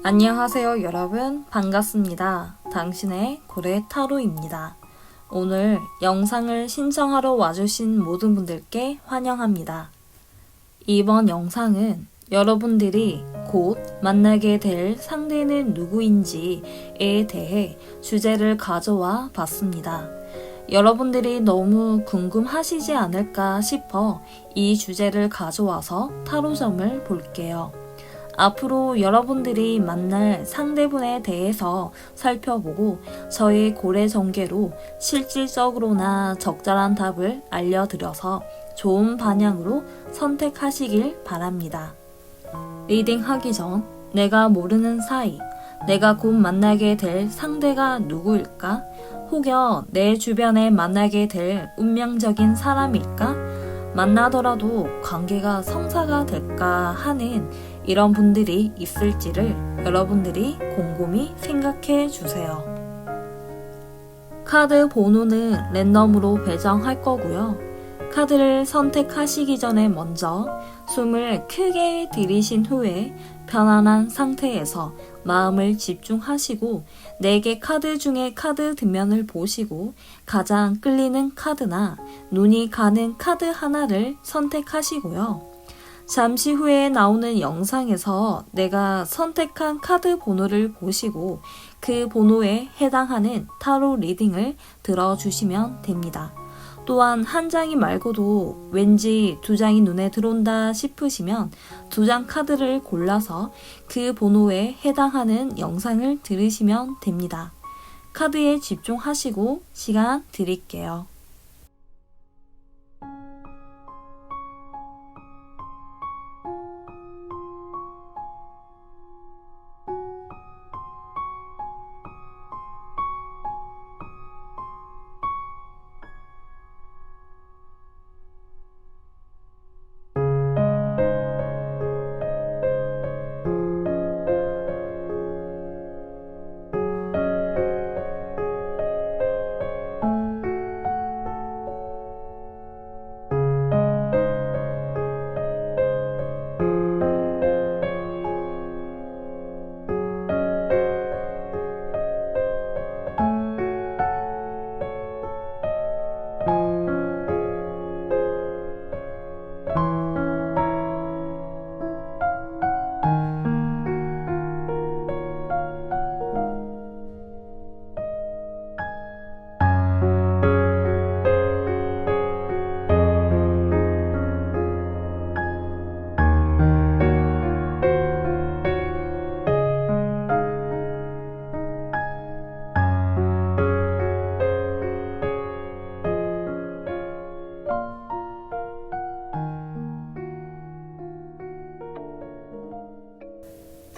안녕하세요 여러분, 반갑습니다. 당신의 고래 타로입니다. 오늘 영상을 신청하러 와주신 모든 분들께 환영합니다. 이번 영상은 여러분들이 곧 만나게 될 상대는 누구인지에 대해 주제를 가져와 봤습니다. 여러분들이 너무 궁금하시지 않을까 싶어 이 주제를 가져와서 타로점을 볼게요. 앞으로 여러분들이 만날 상대분에 대해서 살펴보고 저의 고래 전개로 실질적으로나 적절한 답을 알려드려서 좋은 방향으로 선택하시길 바랍니다. 리딩하기 전 내가 모르는 사이, 내가 곧 만나게 될 상대가 누구일까? 혹여 내 주변에 만나게 될 운명적인 사람일까? 만나더라도 관계가 성사가 될까 하는 이런 분들이 있을지를 여러분들이 곰곰이 생각해 주세요. 카드 번호는 랜덤으로 배정할 거고요. 카드를 선택하시기 전에 먼저 숨을 크게 들이신 후에 편안한 상태에서 마음을 집중하시고 4개 카드 중에 카드 뒷면을 보시고 가장 끌리는 카드나 눈이 가는 카드 하나를 선택하시고요. 잠시 후에 나오는 영상에서 내가 선택한 카드 번호를 보시고 그 번호에 해당하는 타로 리딩을 들어주시면 됩니다. 또한 한 장이 말고도 왠지 2장이 눈에 들어온다 싶으시면 2장 카드를 골라서 그 번호에 해당하는 영상을 들으시면 됩니다. 카드에 집중하시고 시간 드릴게요.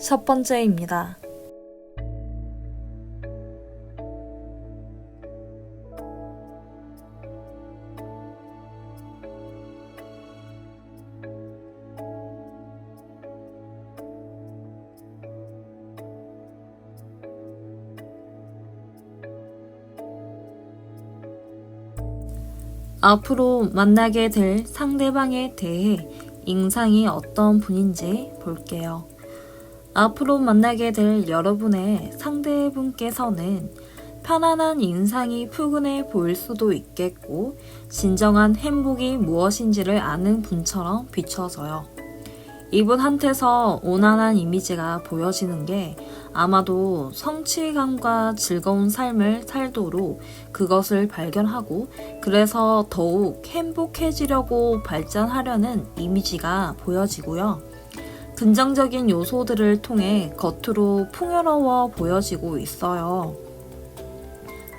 첫 번째입니다. 앞으로 만나게 될 상대방에 대해 인상이 어떤 분인지 볼게요. 앞으로 만나게 될 여러분의 상대분께서는 편안한 인상이 푸근해 보일 수도 있겠고 진정한 행복이 무엇인지를 아는 분처럼 비춰져요. 이분한테서 온화한 이미지가 보여지는 게 아마도 성취감과 즐거운 삶을 살도록 그것을 발견하고 그래서 더욱 행복해지려고 발전하려는 이미지가 보여지고요. 긍정적인 요소들을 통해 겉으로 풍요로워 보여지고 있어요.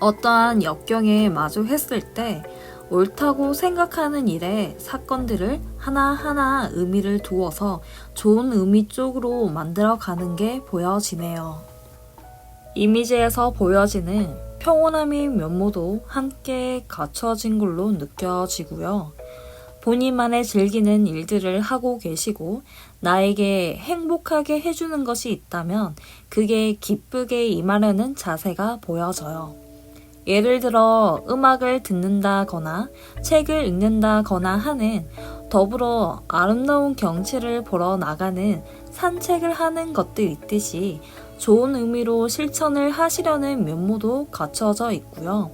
어떠한 역경에 마주했을 때 옳다고 생각하는 일에 사건들을 하나하나 의미를 두어서 좋은 의미 쪽으로 만들어가는 게 보여지네요. 이미지에서 보여지는 평온함의 면모도 함께 갖춰진 걸로 느껴지고요. 본인만의 즐기는 일들을 하고 계시고 나에게 행복하게 해주는 것이 있다면 그게 기쁘게 임하려는 자세가 보여져요. 예를 들어 음악을 듣는다거나 책을 읽는다거나 하는 더불어 아름다운 경치를 보러 나가는 산책을 하는 것도 있듯이 좋은 의미로 실천을 하시려는 면모도 갖춰져 있고요.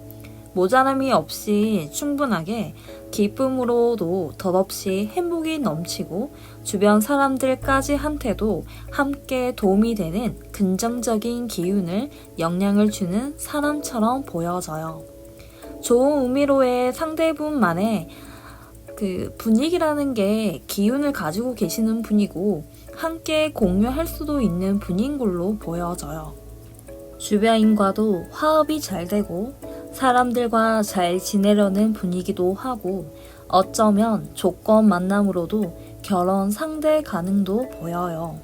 모자람이 없이 충분하게 기쁨으로도 덧없이 행복이 넘치고 주변 사람들까지 한테도 함께 도움이 되는 긍정적인 기운을 영향을 주는 사람처럼 보여져요. 좋은 의미로의 상대분만의 그 분위기라는 게 기운을 가지고 계시는 분이고 함께 공유할 수도 있는 분인 걸로 보여져요. 주변인과도 화합이 잘 되고 사람들과 잘 지내려는 분위기도 하고 어쩌면 조건 만남으로도 결혼 상대 가능도 보여요.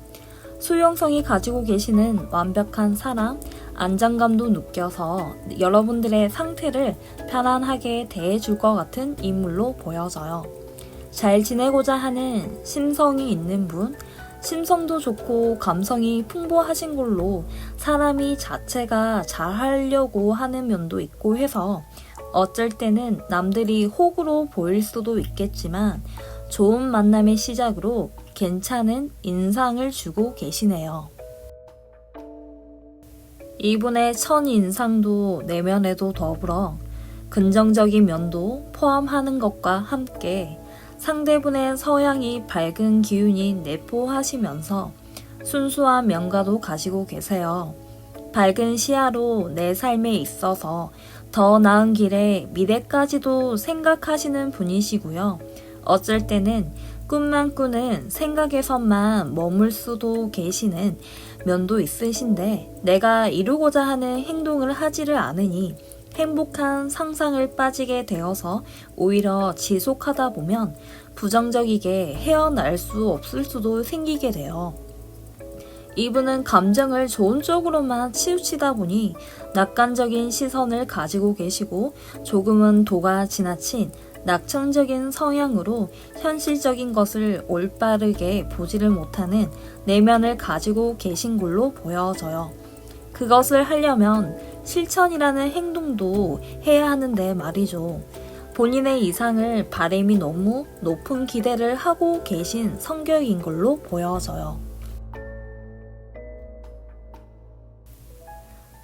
수용성이 가지고 계시는 완벽한 사랑, 안정감도 느껴서 여러분들의 상태를 편안하게 대해줄 것 같은 인물로 보여져요. 잘 지내고자 하는 심성이 있는 분, 심성도 좋고 감성이 풍부하신 걸로 사람이 자체가 잘하려고 하는 면도 있고 해서 어쩔 때는 남들이 혹으로 보일 수도 있겠지만 좋은 만남의 시작으로 괜찮은 인상을 주고 계시네요. 이분의 첫인상도 내면에도 더불어 긍정적인 면도 포함하는 것과 함께 상대분의 서양이 밝은 기운이 내포하시면서 순수한 명가도 가지고 계세요. 밝은 시야로 내 삶에 있어서 더 나은 길에 미래까지도 생각하시는 분이시고요. 어쩔 때는 꿈만 꾸는 생각에서만 머물 수도 계시는 면도 있으신데 내가 이루고자 하는 행동을 하지를 않으니 행복한 상상을 빠지게 되어서 오히려 지속하다 보면 부정적이게 헤어날 수 없을 수도 생기게 돼요. 이분은 감정을 좋은 쪽으로만 치우치다 보니 낙관적인 시선을 가지고 계시고 조금은 도가 지나친 낙천적인 성향으로 현실적인 것을 올바르게 보지를 못하는 내면을 가지고 계신 걸로 보여져요. 그것을 하려면 실천이라는 행동도 해야 하는데 말이죠. 본인의 이상을 바람이 너무 높은 기대를 하고 계신 성격인 걸로 보여져요.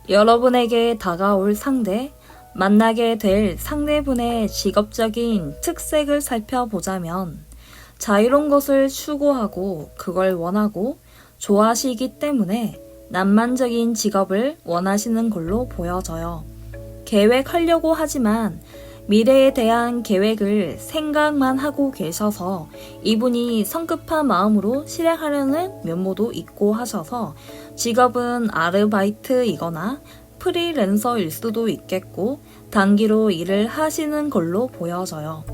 여러분에게 다가올 상대, 만나게 될 상대분의 직업적인 특색을 살펴보자면 자유로운 것을 추구하고 그걸 원하고 좋아하시기 때문에 낭만적인 직업을 원하시는 걸로 보여져요. 계획하려고 하지만 미래에 대한 계획을 생각만 하고 계셔서 이분이 성급한 마음으로 실행하려는 면모도 있고 하셔서 직업은 아르바이트이거나 프리랜서일 수도 있겠고 단기로 일을 하시는 걸로 보여져요.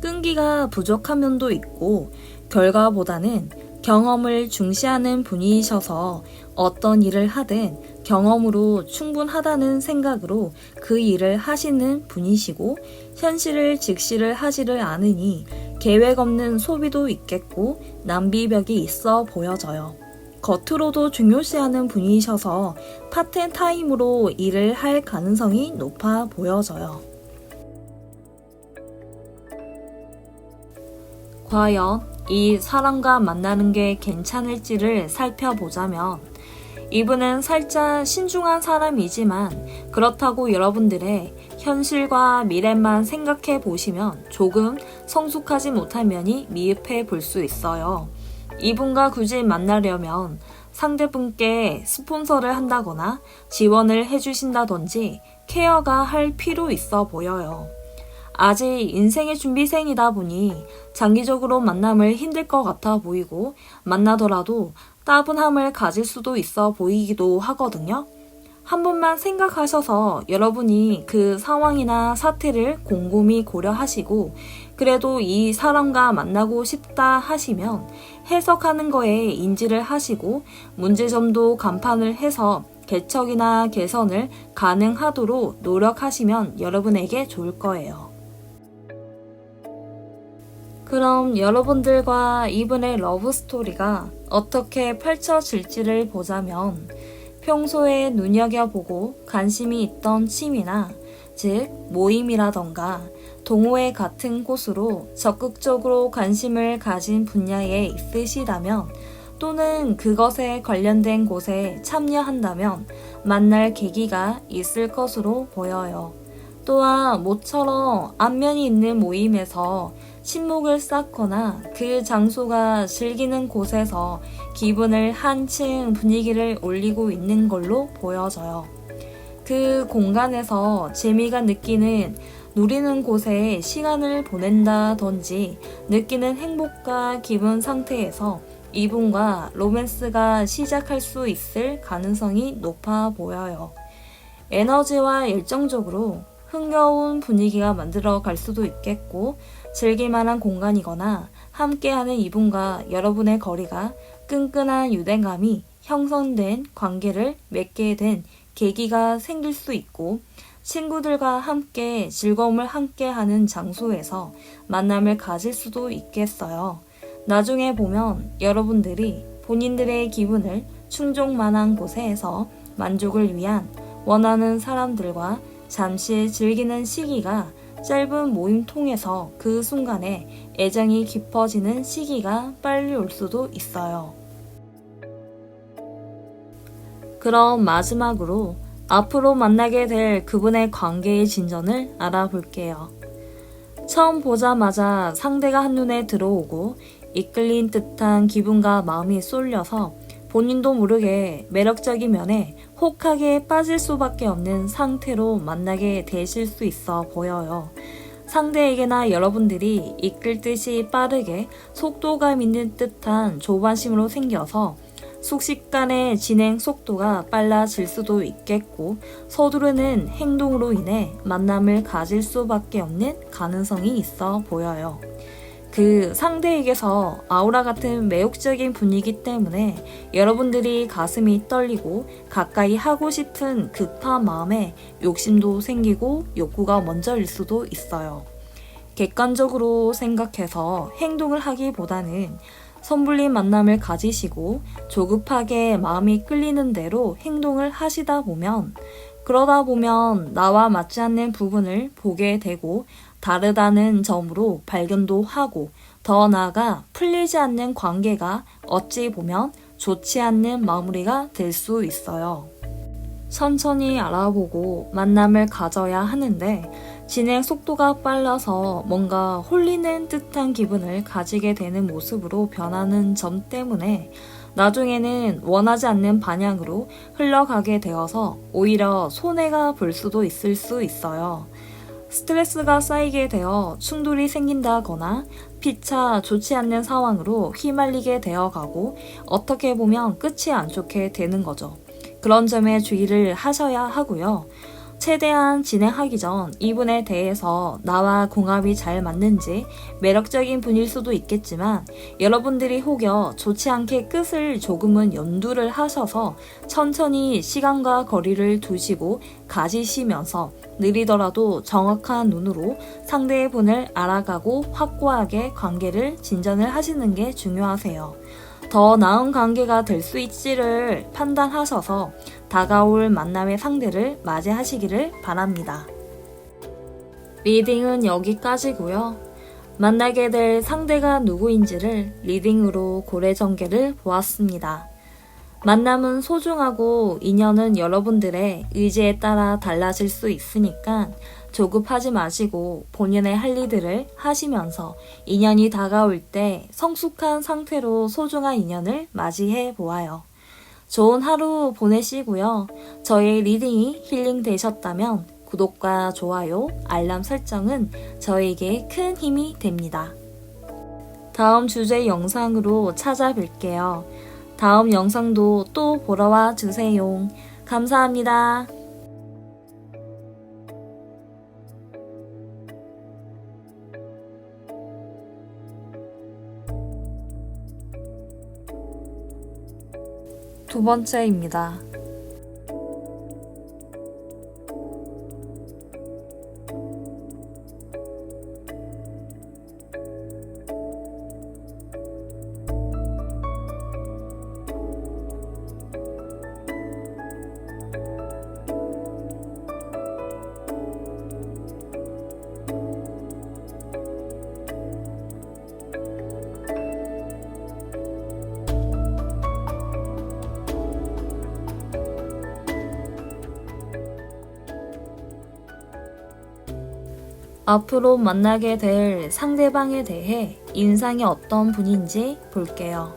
끈기가 부족한 면도 있고 결과보다는 경험을 중시하는 분이셔서 어떤 일을 하든 경험으로 충분하다는 생각으로 그 일을 하시는 분이시고 현실을 직시를 하지를 않으니 계획 없는 소비도 있겠고 낭비벽이 있어 보여져요. 겉으로도 중요시하는 분이셔서 파트타임으로 일을 할 가능성이 높아 보여져요. 과연 이 사람과 만나는 게 괜찮을지를 살펴보자면 이분은 살짝 신중한 사람이지만 그렇다고 여러분들의 현실과 미래만 생각해 보시면 조금 성숙하지 못한 면이 미흡해 볼 수 있어요. 이분과 굳이 만나려면 상대분께 스폰서를 한다거나 지원을 해주신다든지 케어가 할 필요 있어 보여요. 아직 인생의 준비생이다 보니 장기적으로 만남을 힘들 것 같아 보이고 만나더라도 따분함을 가질 수도 있어 보이기도 하거든요. 한 번만 생각하셔서 여러분이 그 상황이나 사태를 곰곰이 고려하시고 그래도 이 사람과 만나고 싶다 하시면 해석하는 거에 인지를 하시고 문제점도 간파를 해서 개척이나 개선을 가능하도록 노력하시면 여러분에게 좋을 거예요. 그럼 여러분들과 이분의 러브스토리가 어떻게 펼쳐질지를 보자면 평소에 눈여겨보고 관심이 있던 취미나 즉 모임이라던가 동호회 같은 곳으로 적극적으로 관심을 가진 분야에 있으시다면 또는 그것에 관련된 곳에 참여한다면 만날 계기가 있을 것으로 보여요. 또한 모처럼 안면이 있는 모임에서 친목을 쌓거나 그 장소가 즐기는 곳에서 기분을 한층 분위기를 올리고 있는 걸로 보여져요. 그 공간에서 재미가 느끼는 누리는 곳에 시간을 보낸다든지 느끼는 행복과 기분 상태에서 이분과 로맨스가 시작할 수 있을 가능성이 높아 보여요. 에너지와 열정적으로 흥겨운 분위기가 만들어 갈 수도 있겠고 즐길만한 공간이거나 함께하는 이분과 여러분의 거리가 끈끈한 유대감이 형성된 관계를 맺게 된 계기가 생길 수 있고 친구들과 함께 즐거움을 함께하는 장소에서 만남을 가질 수도 있겠어요. 나중에 보면 여러분들이 본인들의 기분을 충족만한 곳에서 만족을 위한 원하는 사람들과 잠시 즐기는 시기가 짧은 모임 통해서 그 순간에 애정이 깊어지는 시기가 빨리 올 수도 있어요. 그럼 마지막으로 앞으로 만나게 될 그분의 관계의 진전을 알아볼게요. 처음 보자마자 상대가 한눈에 들어오고 이끌린 듯한 기분과 마음이 쏠려서 본인도 모르게 매력적인 면에 혹하게 빠질 수밖에 없는 상태로 만나게 되실 수 있어 보여요. 상대에게나 여러분들이 이끌 듯이 빠르게 속도감 있는 듯한 조바심으로 생겨서 순식간에 진행 속도가 빨라질 수도 있겠고 서두르는 행동으로 인해 만남을 가질 수밖에 없는 가능성이 있어 보여요. 그 상대에게서 아우라 같은 매혹적인 분위기 때문에 여러분들이 가슴이 떨리고 가까이 하고 싶은 급한 마음에 욕심도 생기고 욕구가 먼저일 수도 있어요. 객관적으로 생각해서 행동을 하기보다는 선불린 만남을 가지시고 조급하게 마음이 끌리는 대로 행동을 하시다 보면 그러다 보면 나와 맞지 않는 부분을 보게 되고 다르다는 점으로 발견도 하고 더 나아가 풀리지 않는 관계가 어찌 보면 좋지 않는 마무리가 될 수 있어요. 천천히 알아보고 만남을 가져야 하는데 진행 속도가 빨라서 뭔가 홀리는 듯한 기분을 가지게 되는 모습으로 변하는 점 때문에 나중에는 원하지 않는 방향으로 흘러가게 되어서 오히려 손해가 볼 수도 있을 수 있어요. 스트레스가 쌓이게 되어 충돌이 생긴다거나 피차 좋지 않는 상황으로 휘말리게 되어가고 어떻게 보면 끝이 안 좋게 되는 거죠. 그런 점에 주의를 하셔야 하고요. 최대한 진행하기 전 이분에 대해서 나와 궁합이 잘 맞는지 매력적인 분일 수도 있겠지만 여러분들이 혹여 좋지 않게 끝을 조금은 염두를 하셔서 천천히 시간과 거리를 두시고 가지시면서 느리더라도 정확한 눈으로 상대의 분을 알아가고 확고하게 관계를 진전을 하시는 게 중요하세요. 더 나은 관계가 될 수 있지를 판단하셔서 다가올 만남의 상대를 맞이하시기를 바랍니다. 리딩은 여기까지고요. 만나게 될 상대가 누구인지를 리딩으로 고래전개를 보았습니다. 만남은 소중하고 인연은 여러분들의 의지에 따라 달라질 수 있으니까 조급하지 마시고 본인의 할 일들을 하시면서 인연이 다가올 때 성숙한 상태로 소중한 인연을 맞이해 보아요. 좋은 하루 보내시고요. 저의 리딩이 힐링 되셨다면 구독과 좋아요, 알람 설정은 저에게 큰 힘이 됩니다. 다음 주제 영상으로 찾아뵐게요. 다음 영상도 또 보러 와 주세요. 감사합니다. 두 번째입니다. 앞으로 만나게 될 상대방에 대해 인상이 어떤 분인지 볼게요.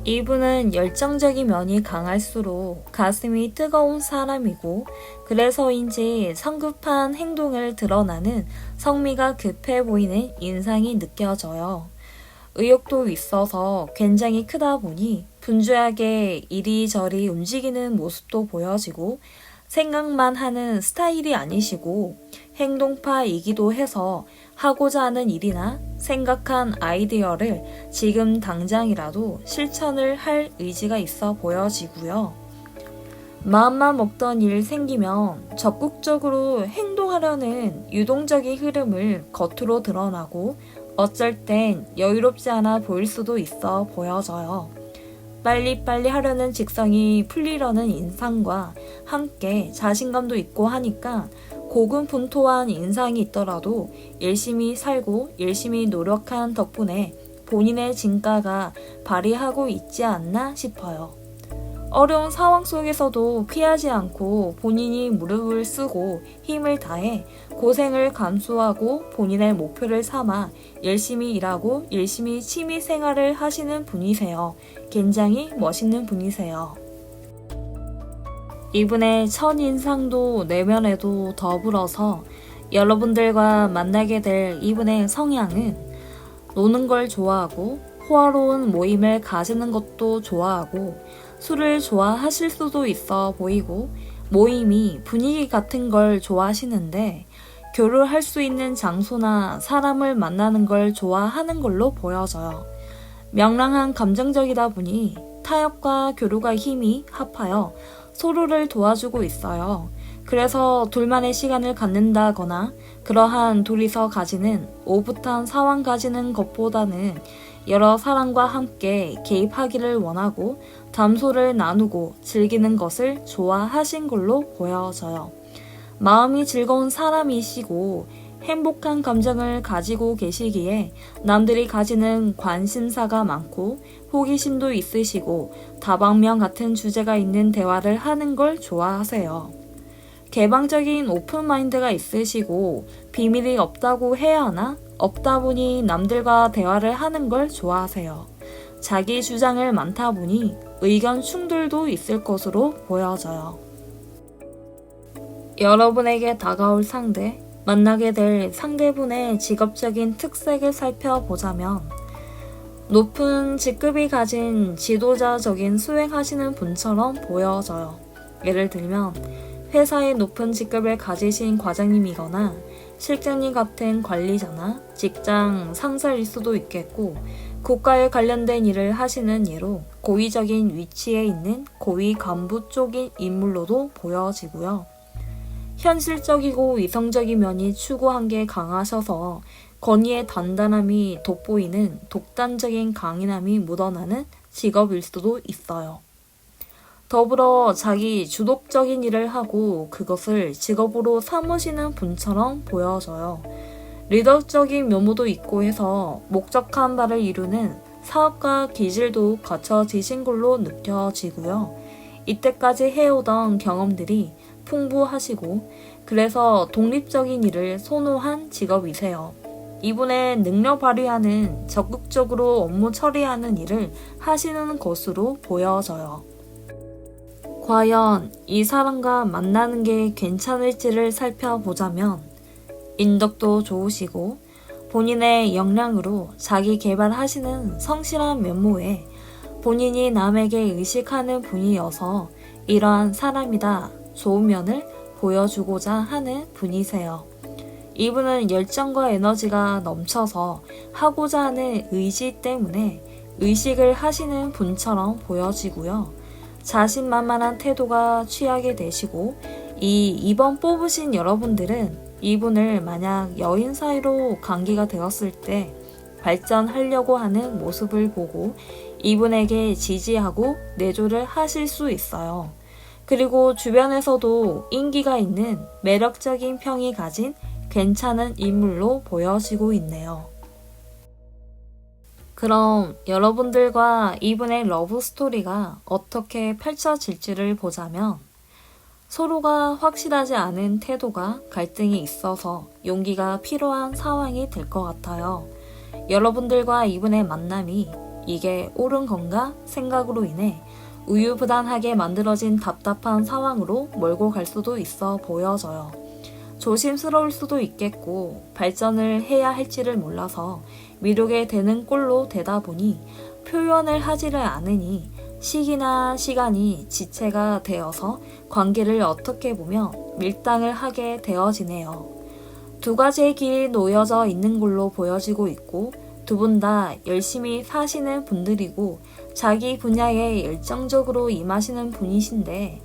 이분은 열정적인 면이 강할수록 가슴이 뜨거운 사람이고, 그래서인지 성급한 행동을 드러나는 성미가 급해 보이는 인상이 느껴져요. 의욕도 있어서 굉장히 크다 보니 분주하게 이리저리 움직이는 모습도 보여지고, 생각만 하는 스타일이 아니시고 행동파이기도 해서 하고자 하는 일이나 생각한 아이디어를 지금 당장이라도 실천을 할 의지가 있어 보여지고요. 마음만 먹던 일 생기면 적극적으로 행동하려는 유동적인 흐름을 겉으로 드러나고, 어쩔 땐 여유롭지 않아 보일 수도 있어 보여져요. 빨리빨리 하려는 직성이 풀리려는 인상과 함께 자신감도 있고 하니까 고군분투한 인상이 있더라도 열심히 살고 열심히 노력한 덕분에 본인의 진가가 발휘하고 있지 않나 싶어요. 어려운 상황 속에서도 피하지 않고 본인이 무릎을 쓰고 힘을 다해 고생을 감수하고 본인의 목표를 삼아 열심히 일하고 열심히 취미 생활을 하시는 분이세요. 굉장히 멋있는 분이세요. 이분의 첫인상도 내면에도 더불어서 여러분들과 만나게 될 이분의 성향은 노는 걸 좋아하고 호화로운 모임을 가지는 것도 좋아하고 술을 좋아하실 수도 있어 보이고, 모임이 분위기 같은 걸 좋아하시는데 교류할 수 있는 장소나 사람을 만나는 걸 좋아하는 걸로 보여져요. 명랑한 감정적이다 보니 타협과 교류가 힘이 합하여 서로를 도와주고 있어요. 그래서 둘만의 시간을 갖는다거나 그러한 둘이서 가지는 오붓한 상황 가지는 것보다는 여러 사람과 함께 개입하기를 원하고 담소를 나누고 즐기는 것을 좋아하신 걸로 보여져요. 마음이 즐거운 사람이시고 행복한 감정을 가지고 계시기에 남들이 가지는 관심사가 많고 호기심도 있으시고 다방면 같은 주제가 있는 대화를 하는 걸 좋아하세요. 개방적인 오픈마인드가 있으시고 비밀이 없다고 해야 하나? 없다 보니 남들과 대화를 하는 걸 좋아하세요. 자기 주장을 많다 보니 의견 충돌도 있을 것으로 보여져요. 여러분에게 다가올 상대, 만나게 될 상대분의 직업적인 특색을 살펴보자면 높은 직급이 가진 지도자적인 수행하시는 분처럼 보여져요. 예를 들면 회사의 높은 직급을 가지신 과장님이거나 실장님 같은 관리자나 직장 상사일 수도 있겠고, 국가에 관련된 일을 하시는 예로 고위적인 위치에 있는 고위 간부 쪽인 인물로도 보여지고요. 현실적이고 이성적인 면이 추구한 게 강하셔서 권위의 단단함이 돋보이는 독단적인 강인함이 묻어나는 직업일 수도 있어요. 더불어 자기 주도적인 일을 하고 그것을 직업으로 삼으시는 분처럼 보여져요. 리더적인 면모도 있고 해서 목적한 바를 이루는 사업가 기질도 갖춰지신 걸로 느껴지고요. 이때까지 해오던 경험들이 풍부하시고 그래서 독립적인 일을 선호한 직업이세요. 이분의 능력 발휘하는 적극적으로 업무 처리하는 일을 하시는 것으로 보여져요. 과연 이 사람과 만나는 게 괜찮을지를 살펴보자면 인덕도 좋으시고 본인의 역량으로 자기 개발하시는 성실한 면모에 본인이 남에게 의식하는 분이어서 이러한 사람이다, 좋은 면을 보여주고자 하는 분이세요. 이분은 열정과 에너지가 넘쳐서 하고자 하는 의지 때문에 의식을 하시는 분처럼 보여지고요. 자신만만한 태도가 취하게 되시고 이번 뽑으신 여러분들은 이분을 만약 여인 사이로 관계가 되었을 때 발전하려고 하는 모습을 보고 이분에게 지지하고 내조를 하실 수 있어요. 그리고 주변에서도 인기가 있는 매력적인 평이 가진 괜찮은 인물로 보여지고 있네요. 그럼 여러분들과 이분의 러브 스토리가 어떻게 펼쳐질지를 보자면 서로가 확실하지 않은 태도가 갈등이 있어서 용기가 필요한 상황이 될 것 같아요. 여러분들과 이분의 만남이 이게 옳은 건가 생각으로 인해 우유부단하게 만들어진 답답한 상황으로 몰고 갈 수도 있어 보여져요. 조심스러울 수도 있겠고 발전을 해야 할지를 몰라서 미루게 되는 꼴로 되다 보니 표현을 하지를 않으니 시기나 시간이 지체가 되어서 관계를 어떻게 보면 밀당을 하게 되어지네요. 두 가지의 길이 놓여져 있는 걸로 보여지고 있고 두 분 다 열심히 사시는 분들이고 자기 분야에 열정적으로 임하시는 분이신데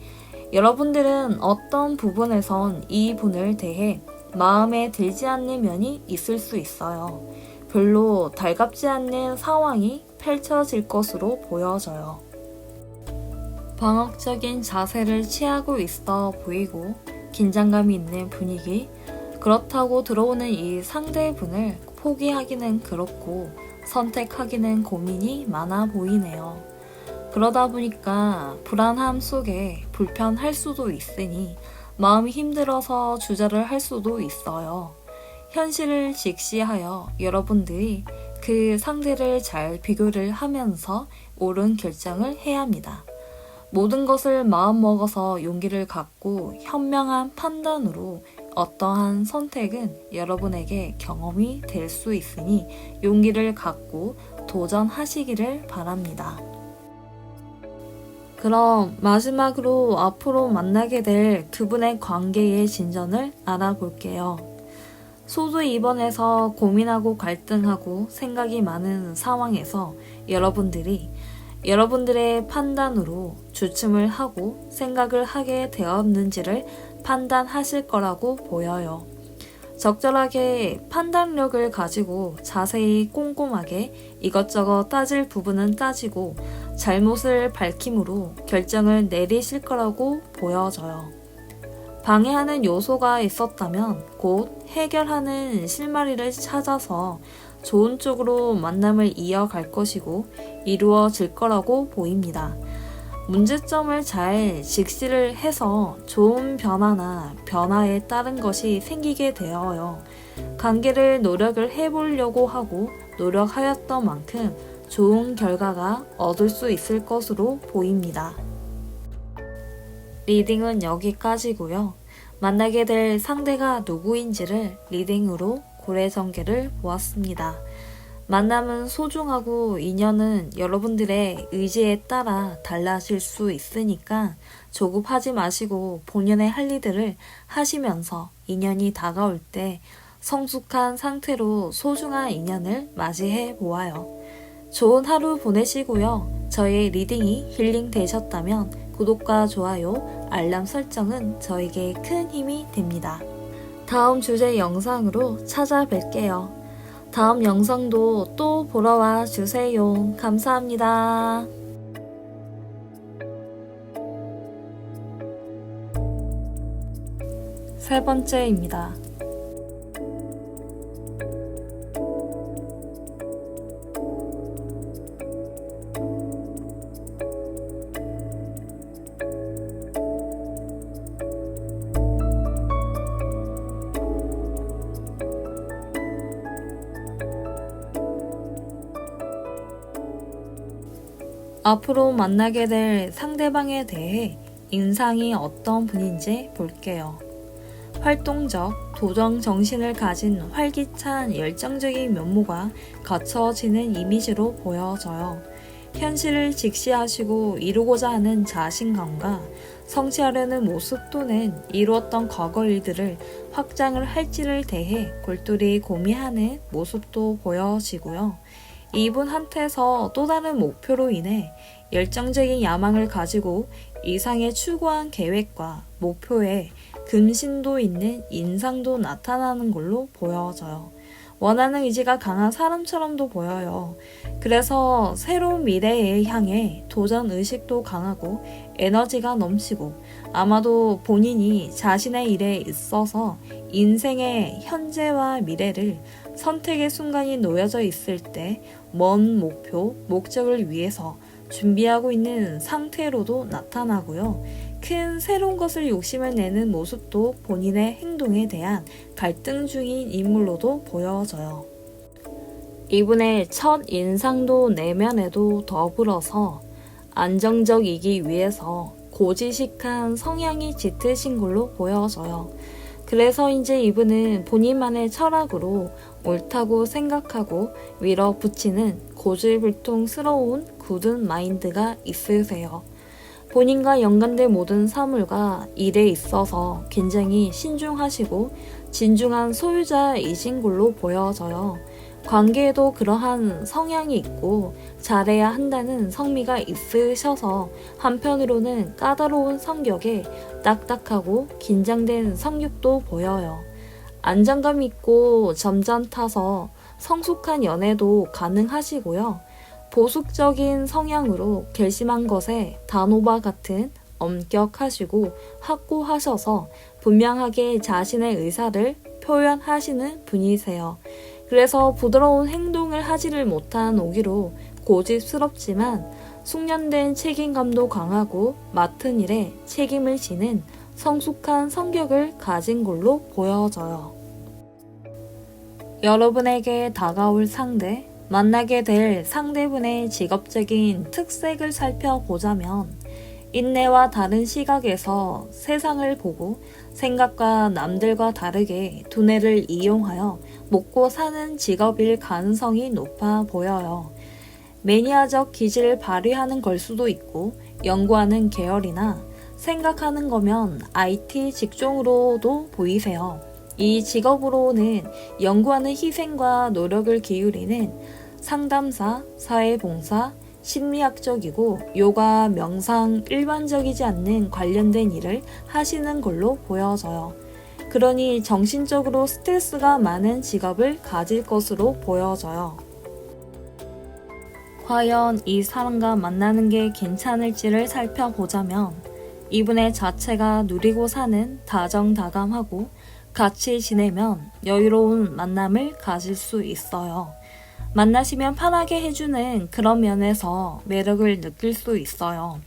여러분들은 어떤 부분에선 이 분을 대해 마음에 들지 않는 면이 있을 수 있어요. 별로 달갑지 않는 상황이 펼쳐질 것으로 보여져요. 방어적인 자세를 취하고 있어 보이고 긴장감이 있는 분위기. 그렇다고 들어오는 이 상대분을 포기하기는 그렇고 선택하기는 고민이 많아 보이네요. 그러다 보니까 불안함 속에 불편할 수도 있으니 마음이 힘들어서 주저를 할 수도 있어요. 현실을 직시하여 여러분들이 그 상대를 잘 비교를 하면서 옳은 결정을 해야 합니다. 모든 것을 마음먹어서 용기를 갖고 현명한 판단으로 어떠한 선택은 여러분에게 경험이 될 수 있으니 용기를 갖고 도전하시기를 바랍니다. 그럼 마지막으로 앞으로 만나게 될 두 분의 관계의 진전을 알아볼게요. 소수 입원해서 고민하고 갈등하고 생각이 많은 상황에서 여러분들의 판단으로 주춤을 하고 생각을 하게 되었는지를 판단하실 거라고 보여요. 적절하게 판단력을 가지고 자세히 꼼꼼하게 이것저것 따질 부분은 따지고 잘못을 밝힘으로 결정을 내리실 거라고 보여져요. 방해하는 요소가 있었다면 곧 해결하는 실마리를 찾아서 좋은 쪽으로 만남을 이어갈 것이고 이루어질 거라고 보입니다. 문제점을 잘 직시를 해서 좋은 변화에 따른 것이 생기게 되어요. 관계를 노력을 해보려고 하고 노력하였던 만큼 좋은 결과가 얻을 수 있을 것으로 보입니다. 리딩은 여기까지고요. 만나게 될 상대가 누구인지를 리딩으로 고래전개를 보았습니다. 만남은 소중하고 인연은 여러분들의 의지에 따라 달라질 수 있으니까 조급하지 마시고 본연의 할 일들을 하시면서 인연이 다가올 때 성숙한 상태로 소중한 인연을 맞이해 보아요. 좋은 하루 보내시고요. 저의 리딩이 힐링 되셨다면 구독과 좋아요, 알람 설정은 저에게 큰 힘이 됩니다. 다음 주제 영상으로 찾아뵐게요. 다음 영상도 또 보러 와 주세요. 감사합니다. 세 번째입니다. 앞으로 만나게 될 상대방에 대해 인상이 어떤 분인지 볼게요. 활동적, 도전 정신을 가진 활기찬 열정적인 면모가 갖춰지는 이미지로 보여져요. 현실을 직시하시고 이루고자 하는 자신감과 성취하려는 모습 또는 이루었던 과거 일들을 확장을 할지를 대해 골똘히 고민하는 모습도 보여지고요. 이분한테서 또 다른 목표로 인해 열정적인 야망을 가지고 이상의 추구한 계획과 목표에 금신도 있는 인상도 나타나는 걸로 보여져요. 원하는 의지가 강한 사람처럼도 보여요. 그래서 새로운 미래에 향해 도전 의식도 강하고 에너지가 넘치고 아마도 본인이 자신의 일에 있어서 인생의 현재와 미래를 선택의 순간이 놓여져 있을 때 먼 목표, 목적을 위해서 준비하고 있는 상태로도 나타나고요. 큰 새로운 것을 욕심을 내는 모습도 본인의 행동에 대한 갈등 중인 인물로도 보여져요. 이분의 첫 인상도 내면에도 더불어서 안정적이기 위해서 고지식한 성향이 짙으신 걸로 보여져요. 그래서인지 이분은 본인만의 철학으로 옳다고 생각하고 밀어붙이는 고질불통스러운 굳은 마인드가 있으세요. 본인과 연관된 모든 사물과 일에 있어서 굉장히 신중하시고 진중한 소유자이신 걸로 보여져요. 관계에도 그러한 성향이 있고 잘해야 한다는 성미가 있으셔서 한편으로는 까다로운 성격에 딱딱하고 긴장된 성격도 보여요. 안정감 있고 점잖다서 성숙한 연애도 가능하시고요. 보수적인 성향으로 결심한 것에 단호박 같은 엄격하시고 확고하셔서 분명하게 자신의 의사를 표현하시는 분이세요. 그래서 부드러운 행동을 하지를 못한 오기로 고집스럽지만 숙련된 책임감도 강하고 맡은 일에 책임을 지는 성숙한 성격을 가진 걸로 보여져요. 여러분에게 다가올 상대, 만나게 될 상대분의 직업적인 특색을 살펴보자면 인내와 다른 시각에서 세상을 보고 생각과 남들과 다르게 두뇌를 이용하여 먹고 사는 직업일 가능성이 높아 보여요. 매니아적 기질을 발휘하는 걸 수도 있고 연구하는 계열이나 생각하는 거면 IT 직종으로도 보이세요. 이 직업으로는 연구하는 희생과 노력을 기울이는 상담사, 사회봉사, 심리학적이고 요가, 명상, 일반적이지 않는 관련된 일을 하시는 걸로 보여져요. 그러니 정신적으로 스트레스가 많은 직업을 가질 것으로 보여져요. 과연 이 사람과 만나는 게 괜찮을지를 살펴보자면 이분의 자체가 누리고 사는 다정다감하고 같이 지내면 여유로운 만남을 가질 수 있어요. 만나시면 편하게 해주는 그런 면에서 매력을 느낄 수 있어요.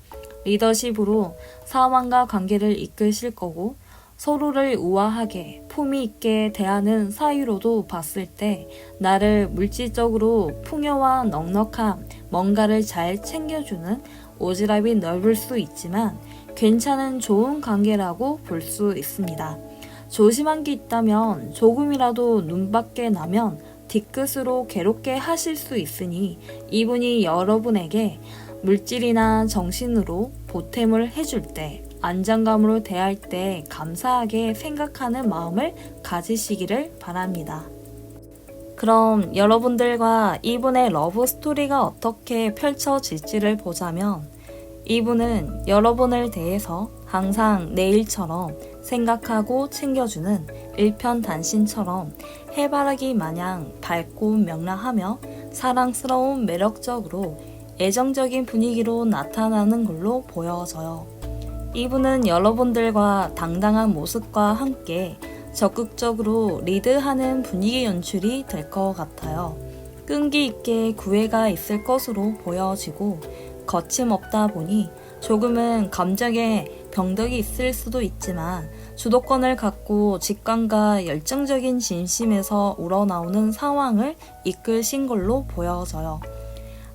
리더십으로 사람과 관계를 이끄실 거고 서로를 우아하게 품위 있게 대하는 사이로도 봤을 때 나를 물질적으로 풍요와 넉넉함, 뭔가를 잘 챙겨주는 오지랖이 넓을 수 있지만 괜찮은 좋은 관계라고 볼 수 있습니다. 조심한 게 있다면 조금이라도 눈밖에 나면 뒤끝으로 괴롭게 하실 수 있으니 이분이 여러분에게 물질이나 정신으로 보탬을 해줄 때 안정감으로 대할 때 감사하게 생각하는 마음을 가지시기를 바랍니다. 그럼 여러분들과 이분의 러브 스토리가 어떻게 펼쳐질지를 보자면 이분은 여러분을 대해서 항상 내 일처럼 생각하고 챙겨주는 일편단심처럼 해바라기 마냥 밝고 명랑하며 사랑스러운 매력적으로 애정적인 분위기로 나타나는 걸로 보여져요. 이분은 여러분들과 당당한 모습과 함께 적극적으로 리드하는 분위기 연출이 될 것 같아요. 끈기 있게 구애가 있을 것으로 보여지고 거침없다 보니 조금은 감정에 병덕이 있을 수도 있지만 주도권을 갖고 직관과 열정적인 진심에서 우러나오는 상황을 이끄신 걸로 보여져요.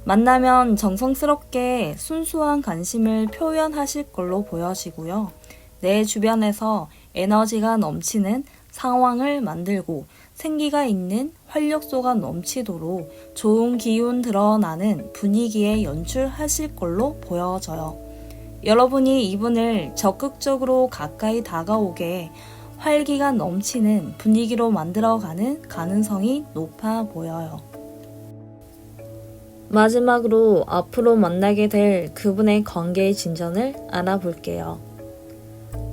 만나면 정성스럽게 순수한 관심을 표현하실 걸로 보여지고요. 내 주변에서 에너지가 넘치는 상황을 만들고 생기가 있는 활력소가 넘치도록 좋은 기운 드러나는 분위기에 연출하실 걸로 보여져요. 여러분이 이분을 적극적으로 가까이 다가오게 활기가 넘치는 분위기로 만들어가는 가능성이 높아 보여요. 마지막으로 앞으로 만나게 될 그분의 관계의 진전을 알아볼게요.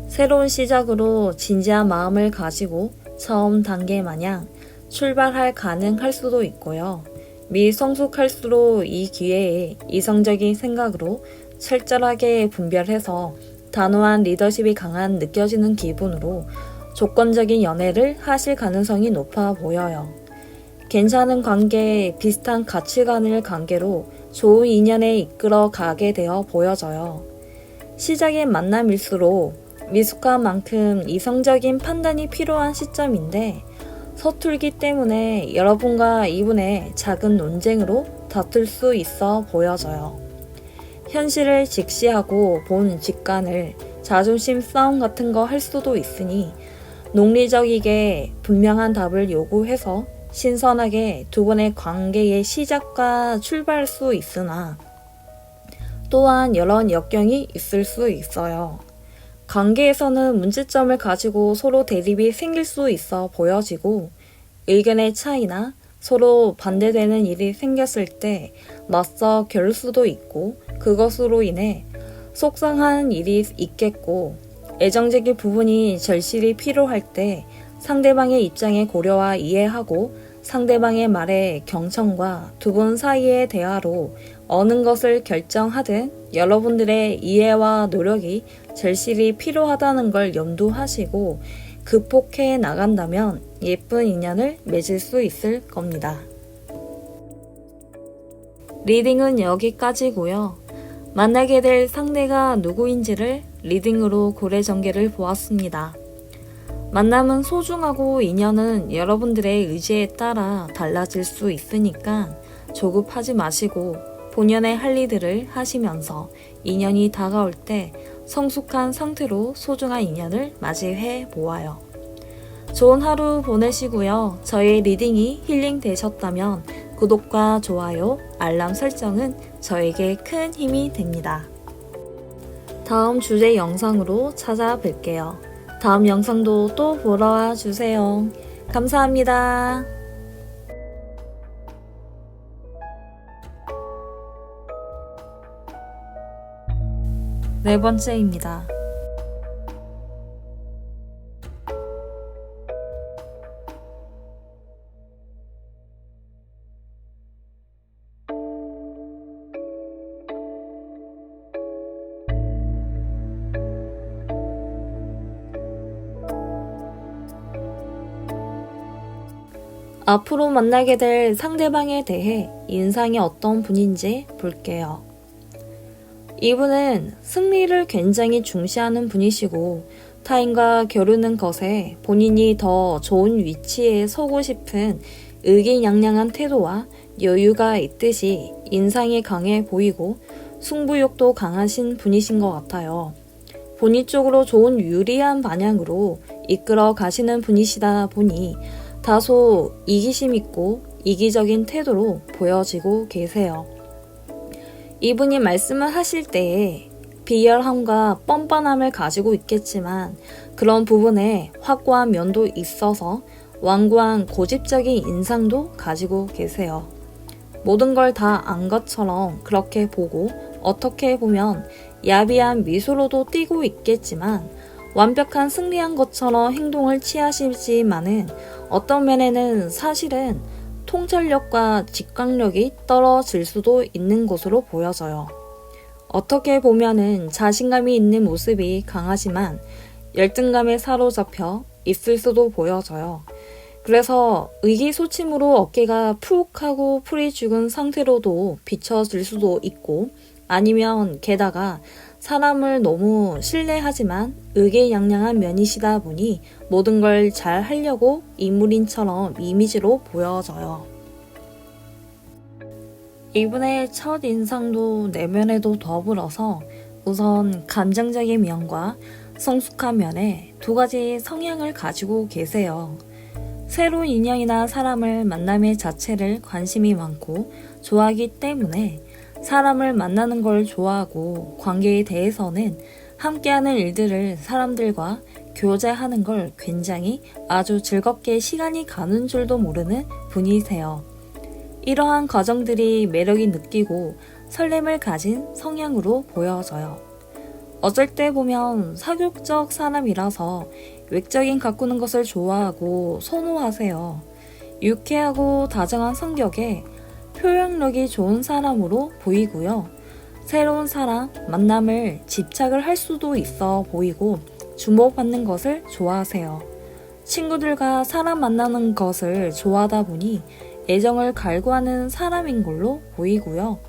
새로운 시작으로 진지한 마음을 가지고 처음 단계 마냥 출발할 가능할 수도 있고요. 미성숙할수록 이 기회에 이성적인 생각으로 철저하게 분별해서 단호한 리더십이 강한 느껴지는 기분으로 조건적인 연애를 하실 가능성이 높아 보여요. 괜찮은 관계, 비슷한 가치관을 관계로 좋은 인연에 이끌어 가게 되어 보여져요. 시작의 만남일수록 미숙한 만큼 이성적인 판단이 필요한 시점인데 서툴기 때문에 여러분과 이분의 작은 논쟁으로 다툴 수 있어 보여져요. 현실을 직시하고 본 직관을 자존심 싸움 같은 거 할 수도 있으니 논리적이게 분명한 답을 요구해서 신선하게 두 분의 관계의 시작과 출발할 수 있으나 또한 여러 역경이 있을 수 있어요. 관계에서는 문제점을 가지고 서로 대립이 생길 수 있어 보여지고 의견의 차이나 서로 반대되는 일이 생겼을 때 맞서 겨룰 수도 있고 그것으로 인해 속상한 일이 있겠고 애정적인 부분이 절실히 필요할 때 상대방의 입장에 고려와 이해하고 상대방의 말에 경청과 두 분 사이의 대화로 어느 것을 결정하든 여러분들의 이해와 노력이 절실히 필요하다는 걸 염두하시고 극복해 나간다면 예쁜 인연을 맺을 수 있을 겁니다. 리딩은 여기까지고요. 만나게 될 상대가 누구인지를 리딩으로 고래전개를 보았습니다. 만남은 소중하고 인연은 여러분들의 의지에 따라 달라질 수 있으니까 조급하지 마시고 본연의 할 일들을 하시면서 인연이 다가올 때 성숙한 상태로 소중한 인연을 맞이해 보아요. 좋은 하루 보내시고요. 저의 리딩이 힐링 되셨다면 구독과 좋아요, 알람 설정은 저에게 큰 힘이 됩니다. 다음 주제 영상으로 찾아뵐게요. 다음 영상도 또 보러 와주세요. 감사합니다. 네 번째입니다. 앞으로 만나게 될 상대방에 대해 인상이 어떤 분인지 볼게요. 이분은 승리를 굉장히 중시하는 분이시고 타인과 겨루는 것에 본인이 더 좋은 위치에 서고 싶은 의기양양한 태도와 여유가 있듯이 인상이 강해 보이고 승부욕도 강하신 분이신 것 같아요. 본인 쪽으로 좋은 유리한 방향으로 이끌어 가시는 분이시다 보니 다소 이기심 있고 이기적인 태도로 보여지고 계세요. 이분이 말씀을 하실 때에 비열함과 뻔뻔함을 가지고 있겠지만 그런 부분에 확고한 면도 있어서 완고한 고집적인 인상도 가지고 계세요. 모든 걸 다 안 것처럼 그렇게 보고 어떻게 보면 야비한 미소로도 띄고 있겠지만 완벽한 승리한 것처럼 행동을 취하시지만은 어떤 면에는 사실은 통찰력과 직관력이 떨어질 수도 있는 것으로 보여져요. 어떻게 보면은 자신감이 있는 모습이 강하지만 열등감에 사로잡혀 있을 수도 보여져요. 그래서 의기소침으로 어깨가 푹 하고 풀이 죽은 상태로도 비춰질 수도 있고 아니면 게다가 사람을 너무 신뢰하지만 의기양양한 면이시다 보니 모든 걸 잘 하려고 인물인처럼 이미지로 보여져요. 이분의 첫 인상도 내면에도 더불어서 우선 감정적인 면과 성숙한 면에 두 가지 성향을 가지고 계세요. 새로운 인연이나 사람을 만남의 자체를 관심이 많고 좋아하기 때문에 사람을 만나는 걸 좋아하고 관계에 대해서는 함께하는 일들을 사람들과 교제하는 걸 굉장히 아주 즐겁게 시간이 가는 줄도 모르는 분이세요. 이러한 과정들이 매력이 느끼고 설렘을 가진 성향으로 보여져요. 어쩔 때 보면 사교적 사람이라서 외적인 가꾸는 것을 좋아하고 선호하세요. 유쾌하고 다정한 성격에 표현력이 좋은 사람으로 보이고요. 새로운 사람, 만남을 집착을 할 수도 있어 보이고 주목받는 것을 좋아하세요. 친구들과 사람 만나는 것을 좋아하다 보니 애정을 갈구하는 사람인 걸로 보이고요.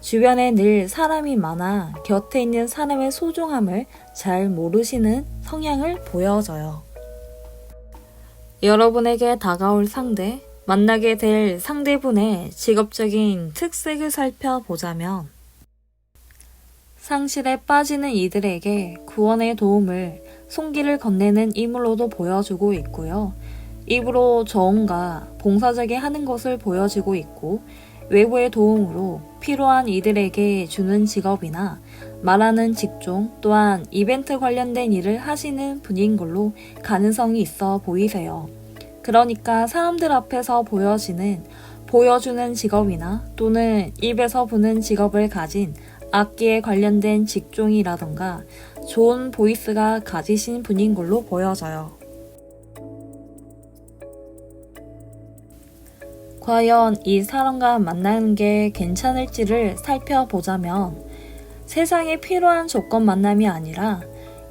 주변에 늘 사람이 많아 곁에 있는 사람의 소중함을 잘 모르시는 성향을 보여줘요. 여러분에게 다가올 상대, 만나게 될 상대분의 직업적인 특색을 살펴보자면 상실에 빠지는 이들에게 구원의 도움을 손길을 건네는 인물로도 보여주고 있고요. 입으로 저음과 봉사자게 하는 것을 보여주고 있고 외부의 도움으로 필요한 이들에게 주는 직업이나 말하는 직종 또한 이벤트 관련된 일을 하시는 분인 걸로 가능성이 있어 보이세요. 그러니까 사람들 앞에서 보여주는 직업이나 또는 입에서 부는 직업을 가진 악기에 관련된 직종이라던가 좋은 보이스가 가지신 분인 걸로 보여져요. 과연 이 사람과 만나는 게 괜찮을지를 살펴보자면 세상에 필요한 조건 만남이 아니라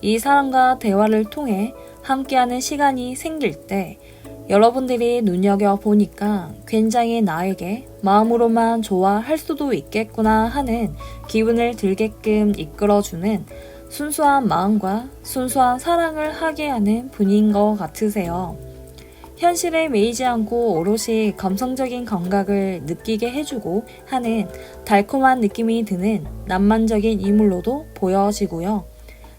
이 사람과 대화를 통해 함께하는 시간이 생길 때 여러분들이 눈여겨보니까 굉장히 나에게 마음으로만 좋아할 수도 있겠구나 하는 기분을 들게끔 이끌어주는 순수한 마음과 순수한 사랑을 하게 하는 분인 것 같으세요. 현실에 매이지 않고 오롯이 감성적인 감각을 느끼게 해주고 하는 달콤한 느낌이 드는 낭만적인 인물로도 보여지고요.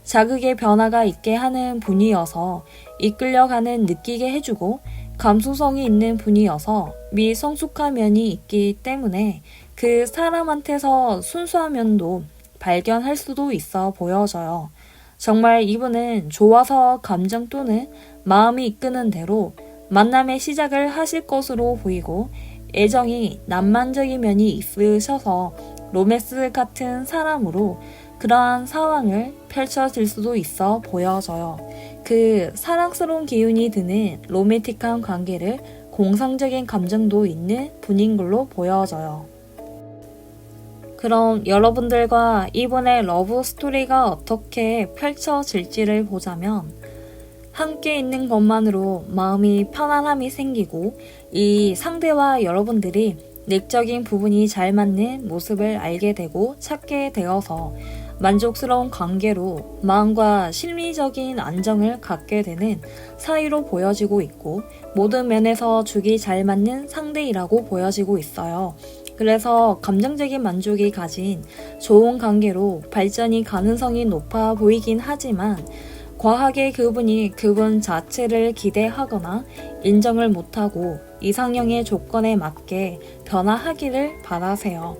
자극의 변화가 있게 하는 분이어서 이끌려가는 느끼게 해주고 감수성이 있는 분이어서 미성숙한 면이 있기 때문에 그 사람한테서 순수한 면도 발견할 수도 있어 보여져요. 정말 이분은 좋아서 감정 또는 마음이 이끄는 대로 만남의 시작을 하실 것으로 보이고 애정이 낭만적인 면이 있으셔서 로맨스 같은 사람으로 그러한 상황을 펼쳐질 수도 있어 보여져요. 그 사랑스러운 기운이 드는 로맨틱한 관계를 공상적인 감정도 있는 분인 걸로 보여져요. 그럼 여러분들과 이분의 러브 스토리가 어떻게 펼쳐질지를 보자면 함께 있는 것만으로 마음이 편안함이 생기고 이 상대와 여러분들이 내적인 부분이 잘 맞는 모습을 알게 되고 찾게 되어서 만족스러운 관계로 마음과 심리적인 안정을 갖게 되는 사이로 보여지고 있고 모든 면에서 죽이 잘 맞는 상대이라고 보여지고 있어요. 그래서 감정적인 만족이 가진 좋은 관계로 발전이 가능성이 높아 보이긴 하지만 과하게 그분이 그분 자체를 기대하거나 인정을 못하고 이상형의 조건에 맞게 변화하기를 바라세요.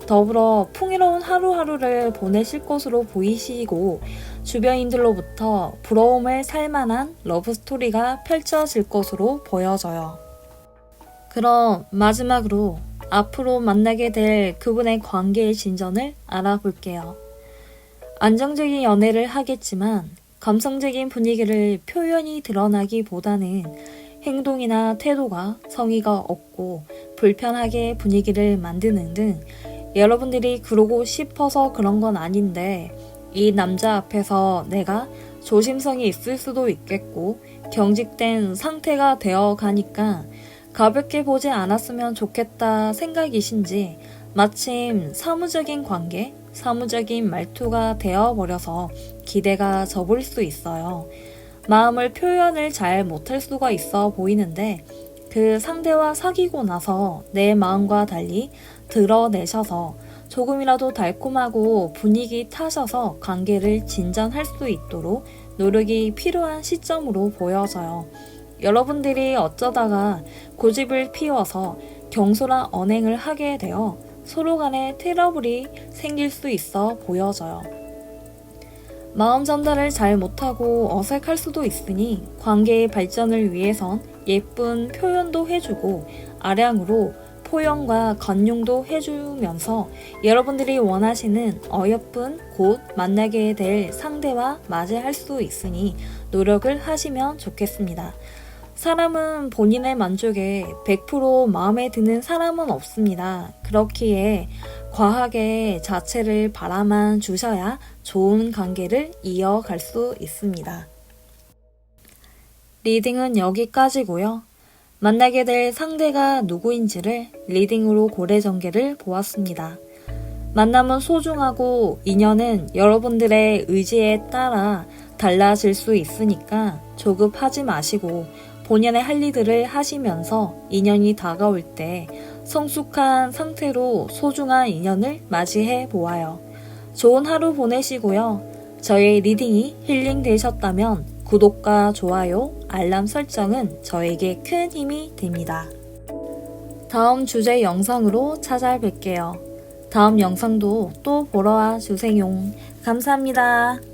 더불어 풍요로운 하루하루를 보내실 것으로 보이시고 주변인들로부터 부러움을 살 만한 러브스토리가 펼쳐질 것으로 보여져요. 그럼 마지막으로 앞으로 만나게 될 그분의 관계의 진전을 알아볼게요. 안정적인 연애를 하겠지만 감성적인 분위기를 표현이 드러나기보다는 행동이나 태도가 성의가 없고 불편하게 분위기를 만드는 등 여러분들이 그러고 싶어서 그런 건 아닌데 이 남자 앞에서 내가 조심성이 있을 수도 있겠고 경직된 상태가 되어 가니까 가볍게 보지 않았으면 좋겠다 생각이신지 마침 사무적인 관계, 사무적인 말투가 되어버려서 기대가 접을 수 있어요. 마음을 표현을 잘 못할 수가 있어 보이는데 그 상대와 사귀고 나서 내 마음과 달리 드러내셔서 조금이라도 달콤하고 분위기 타셔서 관계를 진전할 수 있도록 노력이 필요한 시점으로 보여져요. 여러분들이 어쩌다가 고집을 피워서 경솔한 언행을 하게 되어 서로 간에 트러블이 생길 수 있어 보여져요. 마음 전달을 잘 못하고 어색할 수도 있으니 관계의 발전을 위해선 예쁜 표현도 해주고 아량으로 포용과 관용도 해주면서 여러분들이 원하시는 어여쁜 곧 만나게 될 상대와 맞이할 수 있으니 노력을 하시면 좋겠습니다. 사람은 본인의 만족에 100% 마음에 드는 사람은 없습니다. 그렇기에 과하게 자체를 바라만 주셔야 좋은 관계를 이어갈 수 있습니다. 리딩은 여기까지고요. 만나게 될 상대가 누구인지를 리딩으로 고래전개를 보았습니다. 만남은 소중하고 인연은 여러분들의 의지에 따라 달라질 수 있으니까 조급하지 마시고 본연의 할 일들을 하시면서 인연이 다가올 때 성숙한 상태로 소중한 인연을 맞이해 보아요. 좋은 하루 보내시고요. 저의 리딩이 힐링 되셨다면 구독과 좋아요, 알람 설정은 저에게 큰 힘이 됩니다. 다음 주제 영상으로 찾아뵐게요. 다음 영상도 또 보러 와 주세요. 감사합니다.